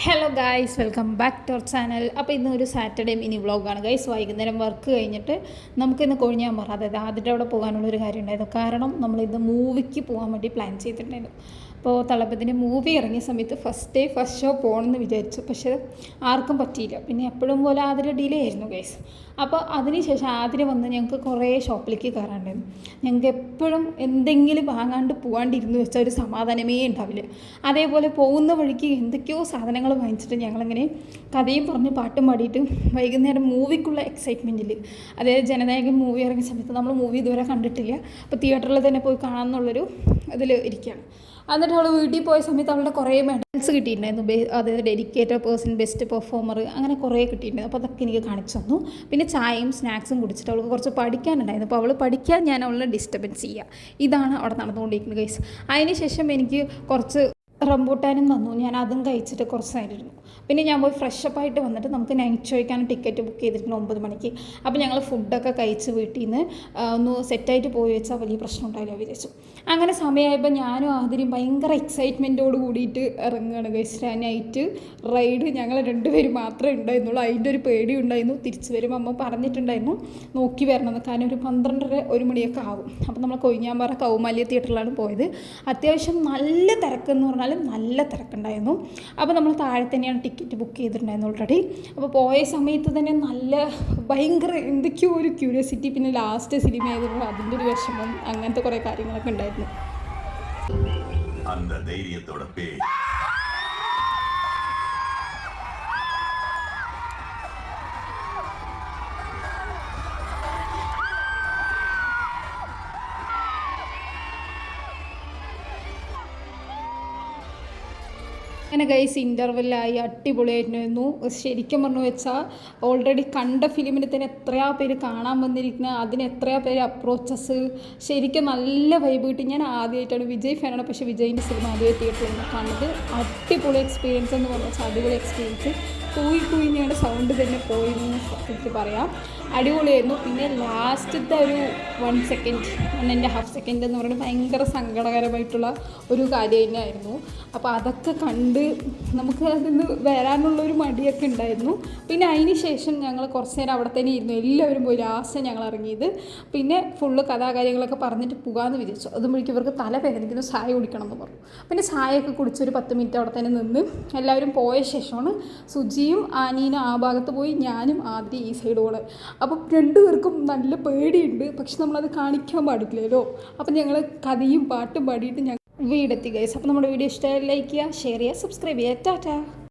Hello guys, welcome back to our channel. അപ്പോൾ ഇന്നൊരു Saturday mini വ്ളോഗാണ് ഗൈസ്. വൈകുന്നേരം വർക്ക് കഴിഞ്ഞിട്ട് നമുക്കിന്ന് കൊഴിഞ്ഞാമ്പാറ, അതായത് അതിൻ്റെ അവിടെ പോകാനുള്ളൊരു കാര്യം ഉണ്ടായിരുന്നു. കാരണം നമ്മളിന്ന് മൂവിക്ക് പോകാൻ വേണ്ടി പ്ലാൻ ചെയ്തിട്ടുണ്ടായിരുന്നു. അപ്പോൾ തളപതിൻ്റെ മൂവി ഇറങ്ങിയ സമയത്ത് ഫസ്റ്റ് ഡേ ഫസ്റ്റ് ഷോ പോകണമെന്ന് വിചാരിച്ചു, പക്ഷേ ആർക്കും പറ്റിയില്ല. പിന്നെ എപ്പോഴും പോലെ അതിന് ഡിലേ ആയിരുന്നു ഗൈസ്. അപ്പോൾ അതിനുശേഷം ആതിര വന്ന് ഞങ്ങൾക്ക് കുറേ ഷോപ്പിലേക്ക് കയറാണ്ടായിരുന്നു. ഞങ്ങൾക്ക് എപ്പോഴും എന്തെങ്കിലും വാങ്ങാണ്ട് പോകാണ്ടിരുന്ന് വെച്ചാൽ ഒരു സമാധാനമേ ഉണ്ടാവില്ല. അതേപോലെ പോകുന്ന വഴിക്ക് എന്തൊക്കെയോ സാധനങ്ങൾ വാങ്ങിച്ചിട്ട് ഞങ്ങളിങ്ങനെ കഥയും പറഞ്ഞ് പാട്ടും പാടിയിട്ട് വൈകുന്നേരം മൂവിക്കുള്ള എക്സൈറ്റ്മെൻറ്റിൽ, അതായത് ജനനായകൻ മൂവി ഇറങ്ങിയ സമയത്ത് നമ്മൾ മൂവി ഇതുവരെ കണ്ടിട്ടില്ല, അപ്പോൾ തിയേറ്ററിൽ തന്നെ പോയി കാണാമെന്നുള്ളൊരു ഇതിൽ ഇരിക്കുകയാണ്. എന്നിട്ട് അവൾ വീട്ടിൽ പോയ സമയത്ത് അവളുടെ കുറേ മെഡൽസ് കിട്ടിയിട്ടുണ്ടായിരുന്നു. അതായത് ഡെഡിക്കേറ്റഡ് പേഴ്സൺ, ബെസ്റ്റ് പെർഫോമർ, അങ്ങനെ കുറേ കിട്ടിയിട്ടുണ്ടായിരുന്നു. അപ്പോൾ അതൊക്കെ എനിക്ക് കാണിച്ചു തന്നു. പിന്നെ ചായയും സ്നാക്സും കുടിച്ചിട്ട് അവൾക്ക് കുറച്ച് പഠിക്കാനുണ്ടായിരുന്നു. അപ്പോൾ അവൾ പഠിക്കാൻ ഞാൻ അവളെ ഡിസ്റ്റർബൻസ് ചെയ്യുക. ഇതാണ് അവിടെ നടന്നുകൊണ്ടിരിക്കുന്നത് ഗൈസ്. അതിന് ശേഷം എനിക്ക് കുറച്ച് റംബൂട്ടാനും തന്നു. ഞാൻ അതും കഴിച്ചിട്ട് കുറച്ച് നേരം ഇരുന്നു. പിന്നെ ഞാൻ പോയി ഫ്രഷപ്പായിട്ട് വന്നിട്ട് നമുക്ക് നൈറ്റ് ഷോയ്ക്കാണ് ടിക്കറ്റ് ബുക്ക് ചെയ്തിട്ടുണ്ട് 9 മണിക്ക്. അപ്പോൾ ഞങ്ങൾ ഫുഡൊക്കെ കഴിച്ച് വീട്ടിൽ നിന്ന് ഒന്ന് സെറ്റായിട്ട് പോയി വെച്ചാൽ വലിയ പ്രശ്നം ഉണ്ടാവില്ല വിചാരിച്ചു. അങ്ങനെ സമയമായപ്പോൾ ഞാനും ആതിരയും ഭയങ്കര എക്സൈറ്റ്മെൻറ്റോട് കൂടിയിട്ട് ഇറങ്ങുകയാണ് ഗൈസ്. നൈറ്റ് റൈഡ് ഞങ്ങൾ രണ്ടുപേരും മാത്രമേ ഉണ്ടായിരുന്നുള്ളൂ. അതിൻ്റെ ഒരു പേടി ഉണ്ടായിരുന്നു. തിരിച്ചു വരുമ്പോൾ അമ്മ പറഞ്ഞിട്ടുണ്ടായിരുന്നു നോക്കി വരണമെന്ന്, കാരണം ഒരു 12:30 1 മണിയൊക്കെ ആകും. അപ്പോൾ നമ്മൾ കൊഴിഞ്ഞാമ്പാറ കൗമാലിയ തിയേറ്ററിലാണ് പോയത്. അത്യാവശ്യം നല്ല തിരക്കെന്ന് പറഞ്ഞാൽ നല്ല തിരക്കുണ്ടായിരുന്നു. അപ്പോൾ നമ്മൾ താഴെ തന്നെയാണ് ടിക്കറ്റ് ബുക്ക് ചെയ്തിട്ടുണ്ടായിരുന്നു ഓൾറെഡി. അപ്പോൾ പോയ സമയത്ത് തന്നെ നല്ല ഭയങ്കര എന്തൊക്കെയോ ഒരു ക്യൂരിയോസിറ്റി, പിന്നെ ലാസ്റ്റ് സിനിമ ആയതുകൊണ്ട് അതിൻ്റെ ഒരു വിഷമം, അങ്ങനത്തെ കുറേ കാര്യങ്ങളൊക്കെ ഉണ്ടായിരുന്നു. அந்த தைரியத்தோட பேர் അങ്ങനെ ഗൈസ് ഇൻ്റർവെല്ലായി അടിപൊളിയായിരുന്നു. ശരിക്കും പറഞ്ഞു വെച്ചാൽ ഓൾറെഡി കണ്ട ഫിലിമിന് തന്നെ എത്രയാ പേര് കാണാൻ വന്നിരിക്കുന്നത്, അതിന് എത്രയാ പേര് അപ്രോച്ചസ്, ശരിക്കും നല്ല വൈബ് കിട്ടി. ഞാൻ ആദ്യമായിട്ടാണ്, വിജയ് ഫാനാണ്, പക്ഷേ വിജയിൻ്റെ സിനിമ ആദ്യമായി തിയേറ്ററിൽ കാണുന്നത്. അടിപൊളി എക്സ്പീരിയൻസ് എന്ന് പറഞ്ഞാൽ അടിപൊളി എക്സ്പീരിയൻസ്. കൂയി ഞങ്ങളുടെ സൗണ്ട് തന്നെ പോയിരുന്നു എനിക്ക് പറയാം. അടിപൊളിയായിരുന്നു. പിന്നെ ലാസ്റ്റത്തെ ഒരു 1 സെക്കൻഡ് 1.5 സെക്കൻഡ് എന്ന് പറയുന്നത് ഭയങ്കര സങ്കടകരമായിട്ടുള്ള ഒരു കാര്യം തന്നെയായിരുന്നു. അപ്പോൾ അതൊക്കെ കണ്ട് നമുക്ക് അതിന് വരാനുള്ളൊരു മടിയൊക്കെ ഉണ്ടായിരുന്നു. പിന്നെ അതിന് ശേഷം ഞങ്ങൾ കുറച്ച് നേരം അവിടെ തന്നെ ഇരുന്നു. എല്ലാവരും പോയി ലാസ്റ്റ് ഞങ്ങൾ ഇറങ്ങിയത്. പിന്നെ ഫുള്ള് കഥാകാര്യങ്ങളൊക്കെ പറഞ്ഞിട്ട് പോകാമെന്ന് വിചാരിച്ചു. അതുമ്പോഴേക്കും ഇവർക്ക് തല വേദനിക്കുന്നു, ചായ കുടിക്കണം എന്ന് പറഞ്ഞു. പിന്നെ ചായയൊക്കെ കുടിച്ചൊരു 10 മിനിറ്റ് അവിടെ തന്നെ നിന്ന് എല്ലാവരും പോയ ശേഷമാണ് സുജിയും ആനീനും ആ ഭാഗത്ത് പോയി, ഞാനും ആദ്യം ഈ സൈഡ് പോകണം. അപ്പം രണ്ടുപേർക്കും നല്ല പേടിയുണ്ട്, പക്ഷെ നമ്മളത് കാണിക്കാൻ പാടില്ലല്ലോ. അപ്പം ഞങ്ങൾ കഥയും പാട്ടും പാടിയിട്ട് ഞങ്ങൾ വീടെത്തി ഗൈസ്. അപ്പോൾ നമ്മുടെ വീഡിയോ ഇഷ്ടമായി ലൈക്ക് ചെയ്യുക, ഷെയർ ചെയ്യുക, സബ്സ്ക്രൈബ് ചെയ്യുക. ടാറ്റാ.